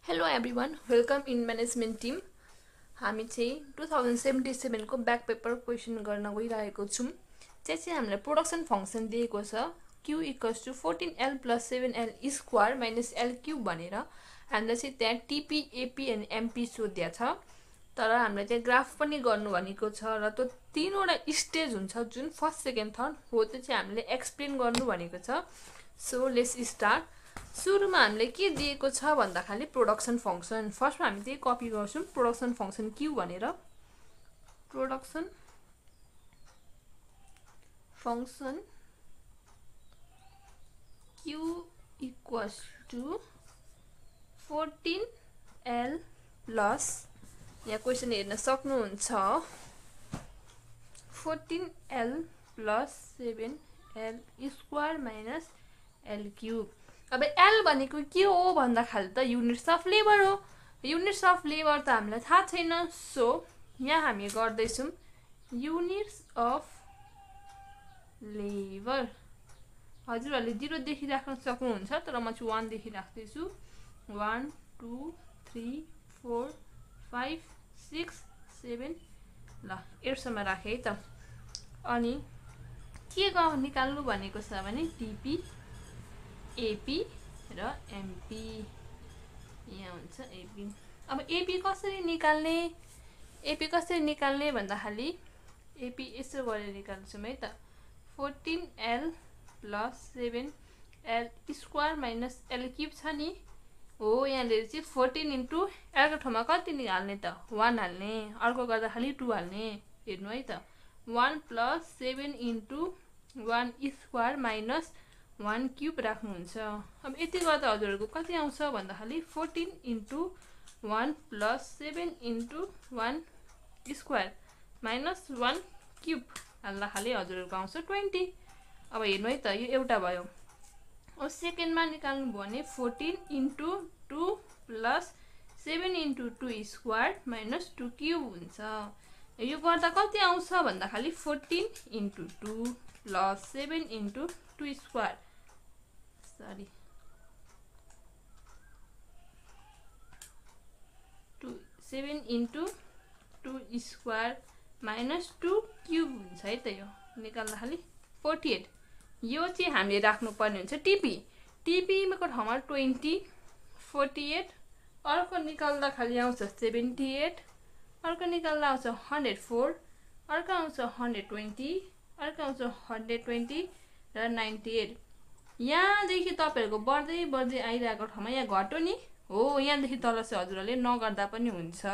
Hello everyone, welcome in management team. हामी चाहिँ 2077 को ब्याक पेपर क्वेशन गर्न गइरहेको छौं। चाहिँ हामीलाई प्रोडक्सन फंक्सन दिएको छ q = 14l + 7l square - l cube भनेर हामीलाई चाहिँ त्यहाँ टीपी एपी एन्ड एमपी सोध्या छ। तर हामीलाई चाहिँ ग्राफ पनि गर्नु भनेको छ र त्यो तीनवटा स्टेज हुन्छ जुन फर्स्ट सेकेन्ड थर्ड हो त्यो चाहिँ हामीले एक्सप्लेन गर्नु भनेको छ। So let's start. सुरुमा हामीले के दिएको छ भन्दा खाली प्रोडक्सन फंक्सन फर्स्टमा हामी त्यही कपी गर्छौं प्रोडक्सन फंक्सन q भनेर production function q = 14l plus यहाँ क्वेशन हेर्न सक्नुहुन्छ 14l + 7l square - l cube. अब l भनेको के हो भन्दा खाली त युनिट्स अफ लेबर हो। युनिट्स अफ लेबर त हामीलाई थाहा छैन। सो यहाँ हामी गर्दै छौं युनिट्स अफ लेबर। हजुरहरुले 0 देखिराख्न सक्नुहुन्छ तर म चाहिँ 1 देखिराख्दै छु। 1 2 3 4 5 6 7 ल 8 सम्म राखे है त। अनि के निकाल्नु भनेको छ भने टीपी एपी र एमपी यहाँ हुन्छ एपी। अब एपी कसरी निकाल्ने? एपी कसरी निकाल्ने भन्दा खाली एपी यसो गरेर निकाल्छौं है त। 14l + 7l square - l cube छ नि हो। यहाँले चाहिँ 14 * l को ठाउँमा कति निकाल्ने त 1 हाल्ने, अर्को गर्दा खाली 2 हाल्ने। हेर्नु है त 1 + 7 * 1 स्क्वायर - 1 क्यूब राख्नुहुन्छ। अब यति गर्दा हजुरहरुको कति आउँछ भन्दा खाली 14 * 1 + 7 * 1 स्क्वायर - 1 क्यूब हाल्दा खाली हजुरहरुको आउँछ 20। अब हेर्नु है त यो एउटा भयो। अब सेकेन्डमा निकाल्नु भयो भने 14 * 2 + 7 * 2 स्क्वायर - 2 क्यूब हुन्छ। यो गर्दा कति आउँछ भन्दा खाली 14 * 2 + 7 * 2 स्क्वायर 7 * 2 स्क्वायर - 2 क्यूब हुन्छ है त। यो निकाल्दा खाली 48। यो चाहिँ हामीले राख्नु पर्ने हुन्छ टीपी। टीपी को ठाउँमा 20 48 अर्को निकाल्दा खाली आउँछ 78 अर्को निकाल्दा आउँछ 104 अर्को आउँछ 120 अर्को आउँछ 120 र 98। यहाँ देखि तपाईहरुको बढ्दै बढ्दै आइरहेको ठाउँमा यहाँ घट्यो नि हो। यहाँ देखि तल चाहिँ हजुरहरुले नगर्दा पनि हुन्छ।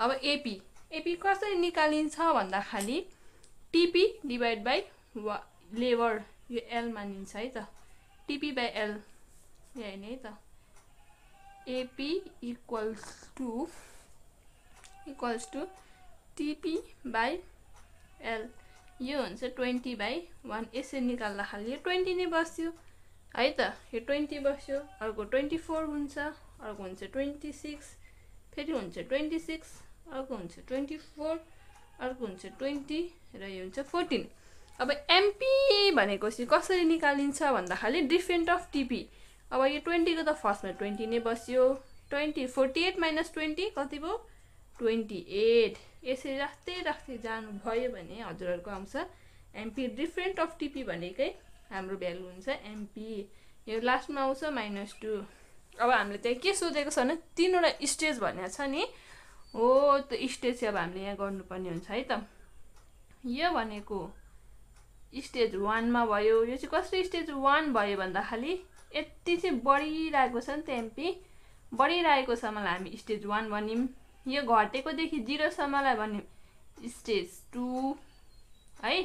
अब एपी एपी कसरी निकालिन्छ भन्दा खाली टीपी / लेबर यो l मानिन्छ है त। टीपी / l यहाँ हेर्ने है त। एपी = टीपी / l यो हुन्छ 20/1। यसरी निकाल्दा खाली 20 नै बस्यो है त। यो 20 बस्यो अर्को 24 हुन्छ अर्को हुन्छ 26 फेरि हुन्छ 26 अर्को हुन्छ 24 अर्को हुन्छ 20 र यो हुन्छ 14। अब एमपी भनेको चाहिँ कसरी निकालिन्छ भन्दा खाली डिफरेन्ट अफ टीपी। अब यो 20 को त फर्स्टमा 20 नै बस्यो 20 48 - 20 कति भयो 28। यसरी राख्दै जानु भयो भने हजुरहरुको आउँछ एमपी। डिफरेन्ट अफ टीपी भनेकै हाम्रो भ्यालु हुन्छ एमपी। यो लास्टमा आउँछ -2। अब हामीले चाहिँ के सोधेको छ भने तीनवटा स्टेज भनेको छ नि हो। त्यो स्टेज चाहिँ अब हामीले यहाँ गर्नुपर्ने हुन्छ है त। यो भनेको स्टेज 1 मा भयो। यो चाहिँ कसरी स्टेज 1 भयो भन्दा खाली यति चाहिँ बढिरहेको छ नि त एमपी बढिरहेको छ मलाई हामी स्टेज 1 भनिम। यो घटेको देखि 0 सम्मलाई भनिम स्टेज 2 है।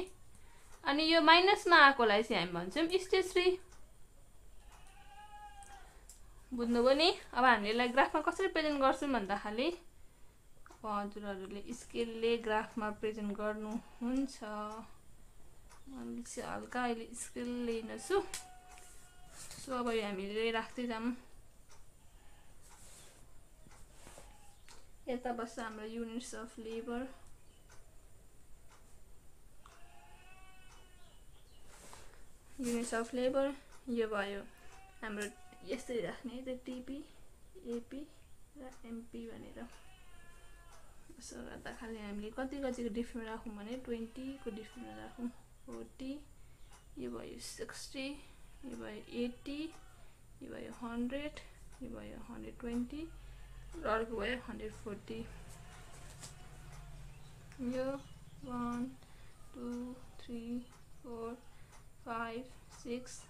अनि यो माइनसमा आएकोलाई चाहिँ हामी भन्छौं स्टेज 3। बुझ्नुभयो नि। अब हामीले यसलाई ग्राफमा कसरी प्रेजेन्ट गर्छौं भन्दा खाली हजुरहरुले स्केलले ग्राफमा प्रेजेन्ट गर्नु हुन्छ। मैले चाहिँ हल्का अहिले स्केल लिन्छु। सो अब हामीले राख्दै जाम। यता बस्छ हाम्रो units of labour. Units of labour यो भयो हाम्रो यसरी राख्ने है त टीपी एपी र एमपी भनेर। यसो गर्दा खालि हामीले कति कतिको डिफ्रेन्ट राखौँ भने 20 को डिफ्रेन्ट राखौँ। 40 यो भयो 60 यो भयो 80 यो भयो 100 यो भयो 120 र अर्को भयो 140। यो 1 2 3 4 5 6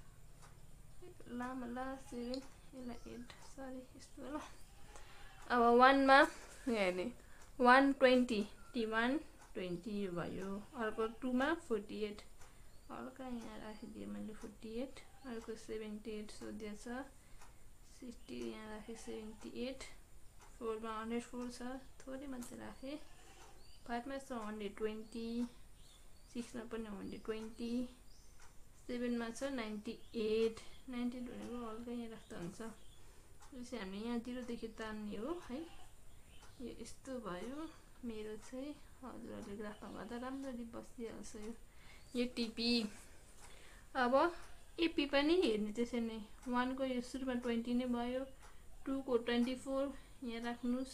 लामला 7 यसलाई 8 सरी यस्तो होला। अब 1 मा हेर्ने 120 T1 20 यो भयो। अर्को 2 मा 48 हल्का यहाँ राखिदिएँ मैले 48। अर्को 78 सोधिएछ 60 यहाँ राखेँ 78। 4 मा 104 छ थोरै मात्रै राखेँ। 5 मा छ 120 6 मा पनि 120 7 मा छ 98 98 भनेको हल्का यहाँ राख्दा हुन्छ। त्यसै हामीले यहाँ 0 देखि तान्ने हो है। यो यस्तो भयो मेरो चाहिँ। हजुरहरूले ग्राफमा गर्दा राम्ररी बसिहाल्छ यो टिपी। अब एपी पनि हेर्ने त्यसै नै 1 को यो सुरुमा 20 नै भयो। 2 को 24 यहाँ राख्नुस्।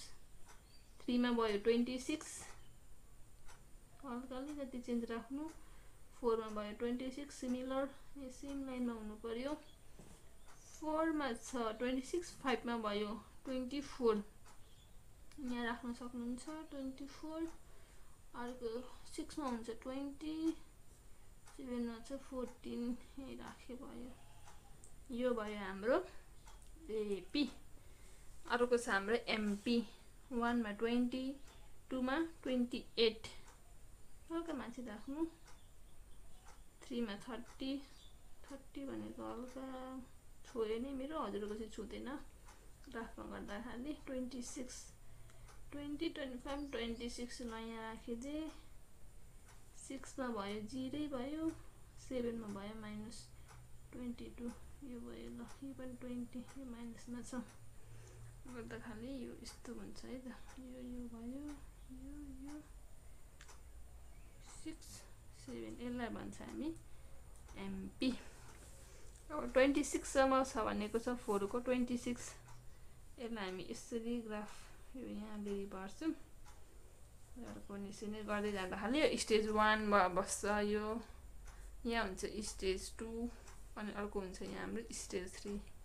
3 मा भयो 26 हल्का अलिकति चेन्ज राख्नु। 4 मा भयो 26 सिमिलर यो सेम लाइनमा हुनु पर्यो। 4 मा छ 26 5 मा भयो 24 यहाँ राख्न सक्नुहुन्छ 24। अर्को 6 मा हुन्छ 20 7 मा छ 14 यही राखे भयो। यो भयो हाम्रो एपी। अर्को छ हाम्रो एमपी 1 मा 20 2 मा 28 हल्का माथि राख्नु। 3 मा 30 भनेको हल्का छोए नै मेरो हजुरको चाहिँ छुँदैन ग्राफमा गर्दा खालि। 26 20 25 26 नयाँ राखिदिएँ। 6 मा भयो 0 भयो। 7 मा भयो -22 यो भयो ल यो पनि 20 यो माइनसमा छ गर्दा खालि यो यस्तो हुन्छ है त। यो भयो यो 6 7 यसलाई भन्छ हामी एमपी। अब 26 सम्म छ भनेको छ 4 को 26 यसलाई हामी यसरी ग्राफ यो यहाँले पार्छौँ। अर्को निस्किने गर्दै जाँदा खालि यो स्टेज 1 मा बस्छ। यो यहाँ हुन्छ स्टेज 2 अनि अर्को हुन्छ यहाँ हाम्रो स्टेज 3।